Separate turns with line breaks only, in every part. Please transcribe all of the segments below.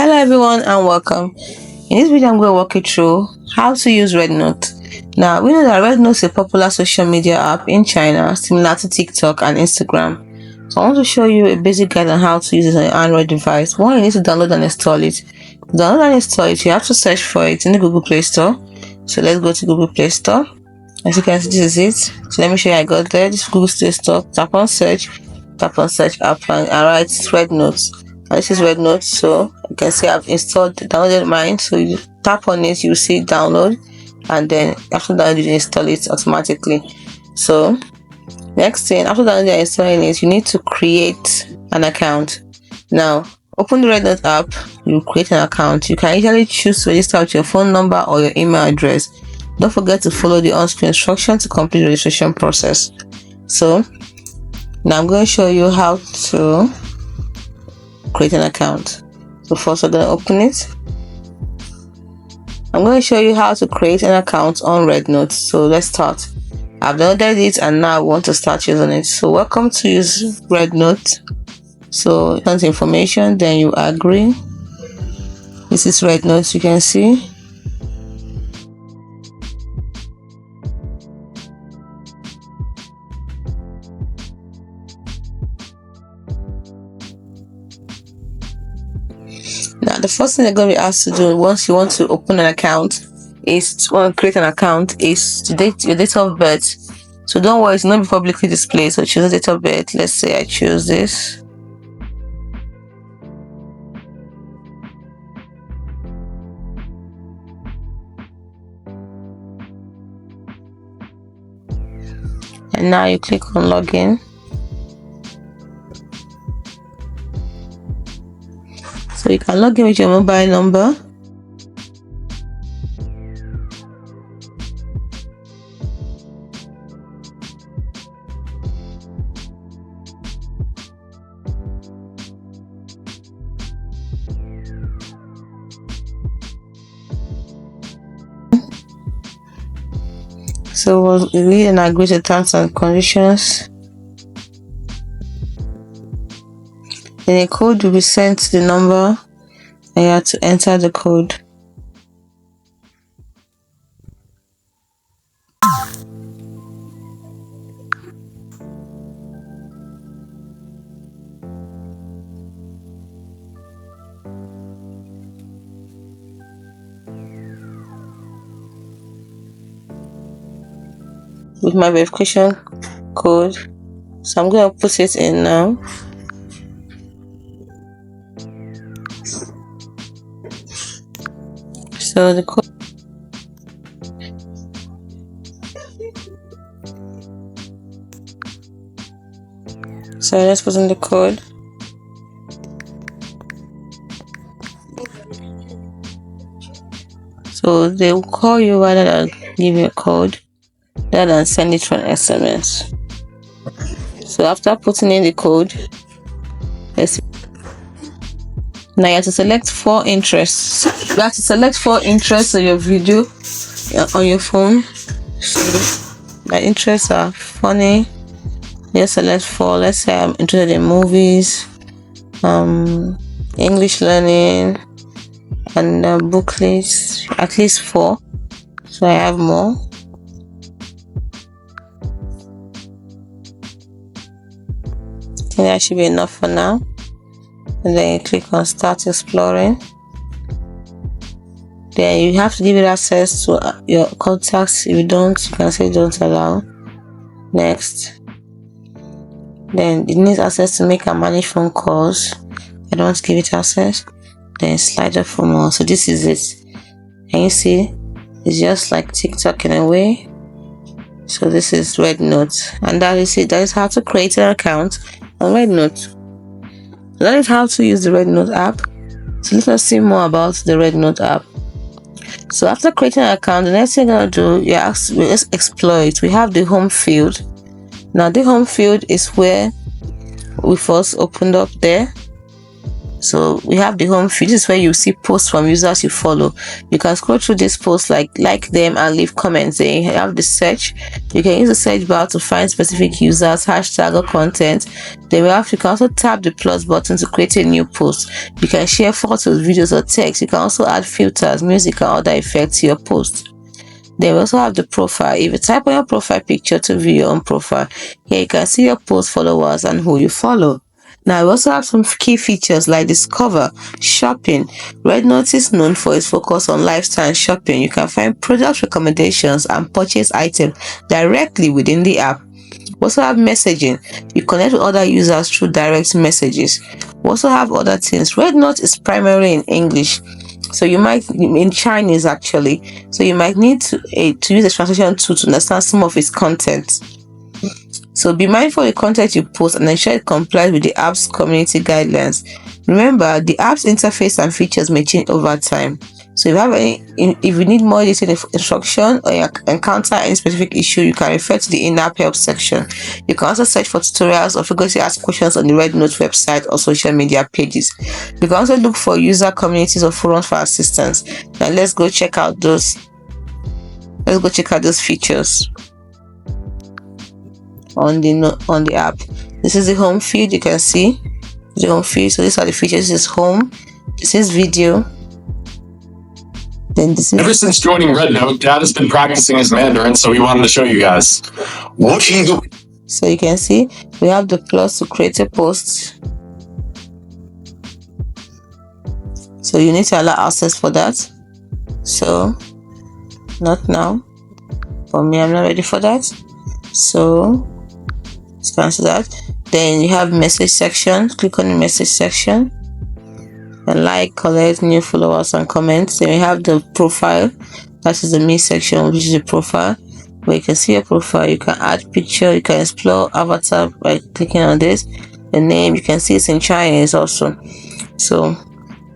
Hello everyone and welcome. In this video I'm going to walk you through how to use Rednote. Now we know that Rednote is a popular social media app in China similar to TikTok and Instagram. So I want to show you a basic guide on how to use it on your Android device. One, you need to download and install it. To download and install it, you have to search for it in the Google Play Store. So let's go to Google Play Store. As you can see, this is it. So let me show you how I got there. This is Google Play Store. Tap on search app and write Rednote. This is Rednote, so you can see I've downloaded mine. So you tap on it, you see download, and then after that you install it automatically. So next thing, after downloading and installing it, you need to create an account. Now open the Rednote app, you create an account. You can usually choose to register with your phone number or your email address. Don't forget to follow the on-screen instructions to complete the registration process. So now I'm going to show you how to create an account. So first we're going to open it. I'm going to show you how to create an account on Rednote. So let's start. I've downloaded it and now I want to start using it. So welcome to use Rednote. So contact information, then you agree. This is Rednote, you can see. Now the first thing you're going to be asked to do once you want to open an account is to create an account is to date your date of birth. So don't worry, it's not be publicly displayed. So choose a date of birth. Let's say I choose this. And now you click on login. So you can log in with your mobile number. So we'll read and agree to terms and conditions. Then a code will be sent to the number and you have to enter the code. With my verification code, so I'm going to put it in now. So the code, so let's put in the code. So they will call you rather than give you a code, rather than send it from SMS. So after putting in the code, now you have to select 4 interests. You have to select 4 interests on your video on your phone. So my interests are funny. Just select 4. Let's say I'm interested in movies, English learning, and booklets. At least 4. So I have more. I think that should be enough for now. And then you click on start exploring. Then you have to give it access to your contacts. If you don't, you can say don't allow. Next. Then it needs access to make and manage phone calls. I don't want to give it access. Then slide up for more. So this is it. And you see, it's just like TikTok in a way. So this is Rednote, and that is it. That is how to create an account on Rednote. That is how to use the Rednote app. So let us see more about the Rednote app. So after creating an account, the next thing you're going to do, let's explore it. We have the home field. Now the home field is where we first opened up there. So we have the home feed. This is where you see posts from users you follow. You can scroll through these posts, like them and leave comments. Then you have the search. You can use the search bar to find specific users, hashtag or content. Then you can also tap the plus button to create a new post. You can share photos, videos or text. You can also add filters, music and other effects to your post. Then we also have the profile. If you type on your profile picture to view your own profile, here you can see your post followers and who you follow. Now we also have some key features like Discover, Shopping. Rednote is known for its focus on lifestyle and shopping. You can find product recommendations and purchase items directly within the app. We also have messaging. You connect with other users through direct messages. We also have other things. Rednote is primarily in English, so you might in Chinese actually. So you might need to use a translation tool to understand some of its content. So be mindful of the content you post and ensure it complies with the app's community guidelines. Remember, the app's interface and features may change over time. So if you need more detailed instruction or you encounter any specific issue, you can refer to the in-app help section. You can also search for tutorials or frequently ask questions on the Rednote website or social media pages. You can also look for user communities or forums for assistance. Now let's go check out those features on the app. This is the home feed. You can see the home feed. So these are the features. This is home, this is video, then this is...
Ever since joining Rednote, Dad has been practicing his Mandarin, so we wanted to show you guys.
So you can see we have the plus to create a post. So you need to allow access for that. So not now. For me, I'm not ready for that. So let's cancel that. Then you have message section. Click on the message section and like, collect new followers and comments. Then you have the profile. That is the main section, which is the profile, where you can see your profile. You can add picture. You can explore avatar by clicking on this. The name, you can see it's in Chinese also. So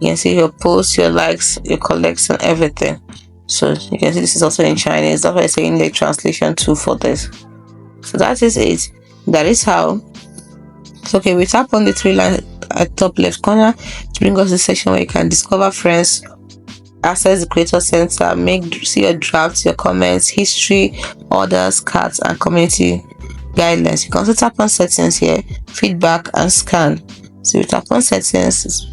you can see your posts, your likes, your collects and everything. So you can see this is also in Chinese. That's why I say in the translation tool for this. So that is it. That is how. So okay, we tap on the three lines at top left corner to bring us the section where you can discover friends, access the creator center, see your drafts, your comments, history, orders, cards and community guidelines. You can also tap on settings here, feedback and scan. So you tap on settings,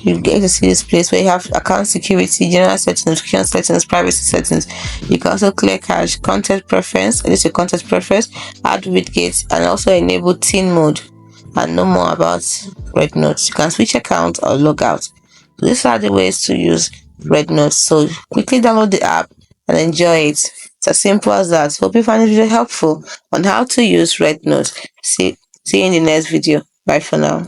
you get to see this place where you have account security, general settings, notification settings, privacy settings. You can also clear cache, content preference, edit your content preference, add widgets, and also enable teen mode and know more about Rednote. You can switch account or log out. So these are the ways to use Rednote. So quickly download the app and enjoy it. It's as simple as that. Hope you find this video helpful on how to use Rednote. See you in the next video. Bye for now.